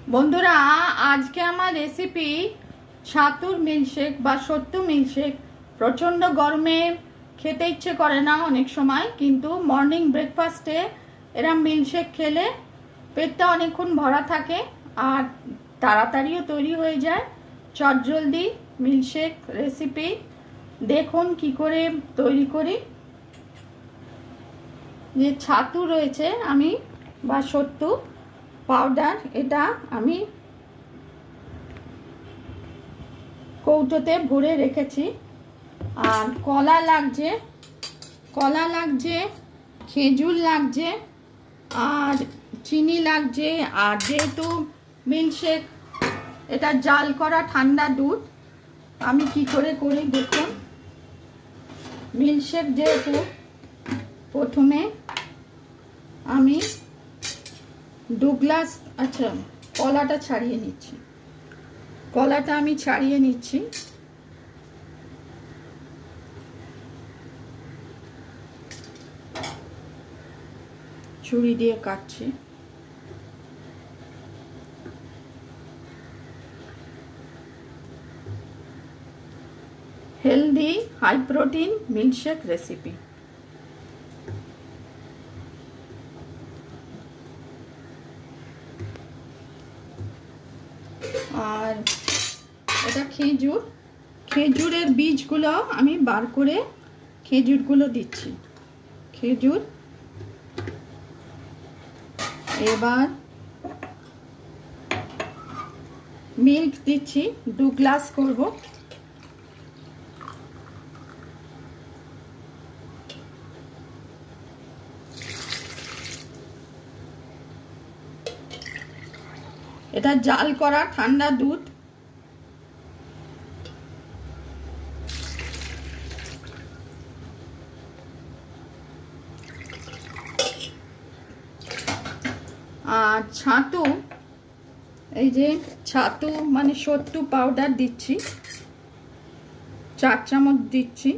বন্ধুরা, আজকে আমার রেসিপি ছাতুর মিল্কশেক বা সত্তু মিল্কশেক। প্রচণ্ড গরমে খেতে ইচ্ছে করে না অনেক সময়, কিন্তু মর্নিং ব্রেকফাস্টে এরা মিল্কশেক খেলে পেটটা অনেকক্ষণ ভরা থাকে আর তাড়াতাড়িও তৈরি হয়ে যায়। চটজলদি মিল্কশেক রেসিপি দেখুন কি করে তৈরি করি। যে ছাতু রয়েছে আমি বা সত্তু পাউডার, এটা আমি কৌটোতে ভরে রেখেছি। আর কলা লাগছে, খেজুর লাগছে, আর চিনি লাগছে। আর যেহেতু মিল্কশেক এটা জাল করা ঠান্ডা দুধ, আমি কি করে করি দেখুন। মিল্কশেক যেহেতু, প্রথমে আমি 2 গ্লাস, আচ্ছা কলাটা ছাড়িয়ে নিচ্ছি, ছুরি দিয়ে কাটছি। Healthy high protein milkshake recipe. আর এটা খেজুরের বীজগুলো আমি বার করে খেজুরগুলো দিচ্ছি। খেজুর, এবার মিল্ক দিচ্ছি, 2 গ্লাস করব। এটা জাল করা ঠান্ডা দুধ। আর ছাতু, এই যে ছাতু মানে সত্তু পাউডার দিচ্ছি, 4 চামচ দিচ্ছি।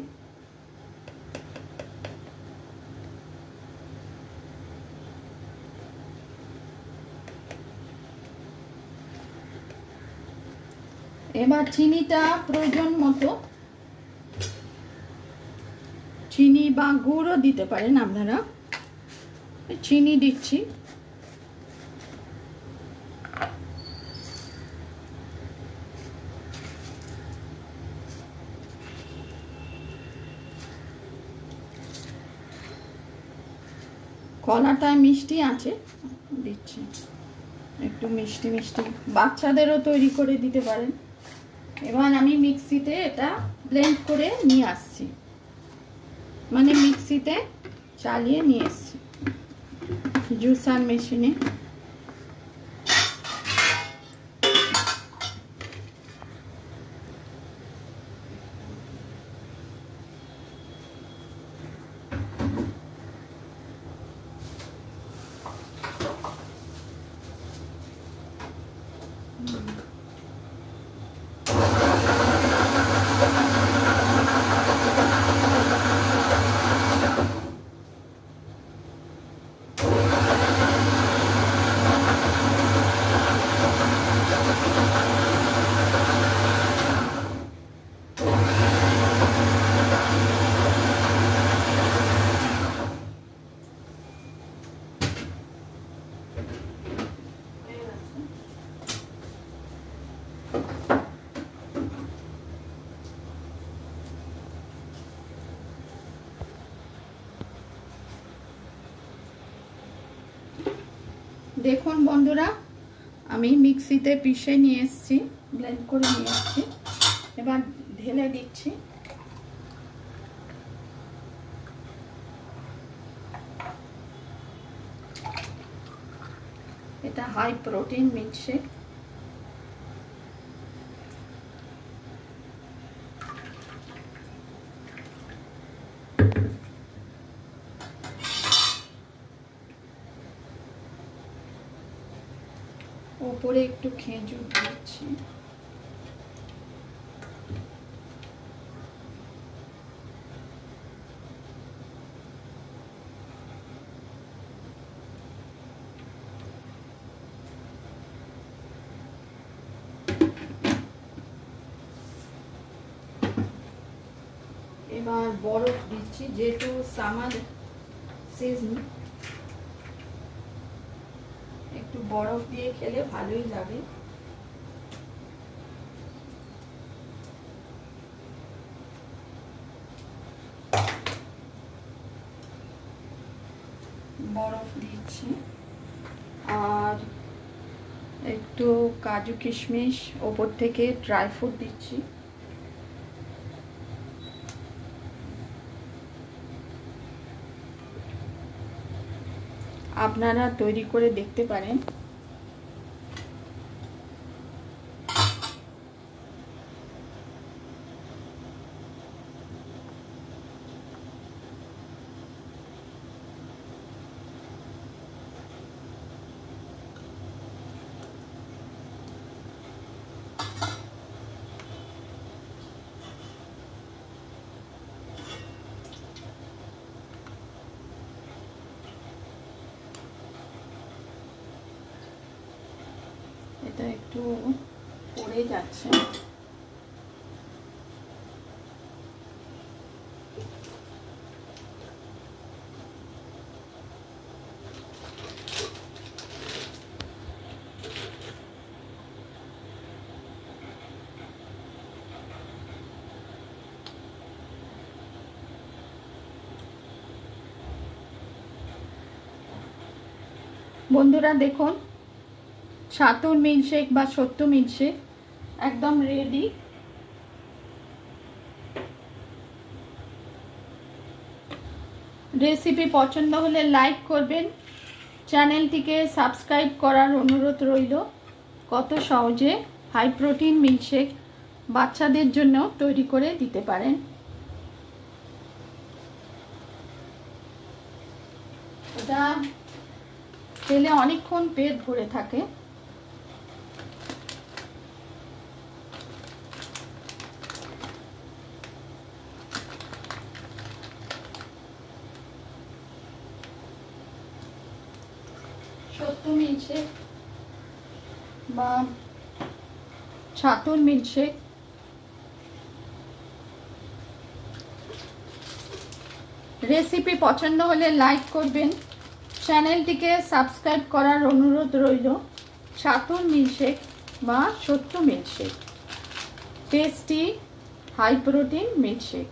এবার চিনিটা প্রয়োজন মতো, চিনি বা গুড়ও দিতে পারেন আপনারা। চিনি দিচ্ছি। কলাটায় মিষ্টি আছে, দিচ্ছি একটু মিষ্টি মিষ্টি, বাচ্চাদেরও তৈরি করে দিতে পারেন। এবার আমি মিক্সিতে এটা ব্লেন্ড করে নিয়ে আসছি, মানে মিক্সিতে চালিয়ে নিয়ে এসছি জুসার মেশিনে। দেখুন বন্ধুরা, আমি মিক্সিতে পিষে নিয়ে এসেছি, ব্লেন্ড করে নিয়ে এসেছি। এবার ঢেলে দিচ্ছি। এটা হাই প্রোটিন মিল্কশেক। ওপরে একটু খেজুর দিচ্ছি। এবার বরফ দিচ্ছি, যেহেতু সামার সিজন, একটু বরফ দিয়ে খেলে ভালোই লাগে। বরফ দিচ্ছি আর একটু কাজু কিশমিশ ওপর থেকে ড্রাই ফ্রুট দিচ্ছি। আপনারা তৈরি করে দেখতে পারেন। এটা একটু পড়ে যাচ্ছে। বন্ধুরা দেখুন, ছাতুর মিল্কশেক বা সত্তু মিল্কশেক একদম রেডি। রেসিপি পছন্দ হলে লাইক করবেন, চ্যানেলটিকে সাবস্ক্রাইব করার অনুরোধ রইল। কত সহজে হাই প্রোটিন মিল্কশেক বাচ্চাদের জন্য তৈরি করে দিতে পারেন। এটা খেলে অনেকক্ষণ পেট ভরে থাকে। সত্তু মিল্কশেক বা ছাতুর মিল্কশেক রেসিপি পছন্দ হলে লাইক করবেন, চ্যানেলটিকে সাবস্ক্রাইব করার অনুরোধ রইল। ছাতুর মিল্কশেক বা sattu milkshake, tasty high protein milkshake.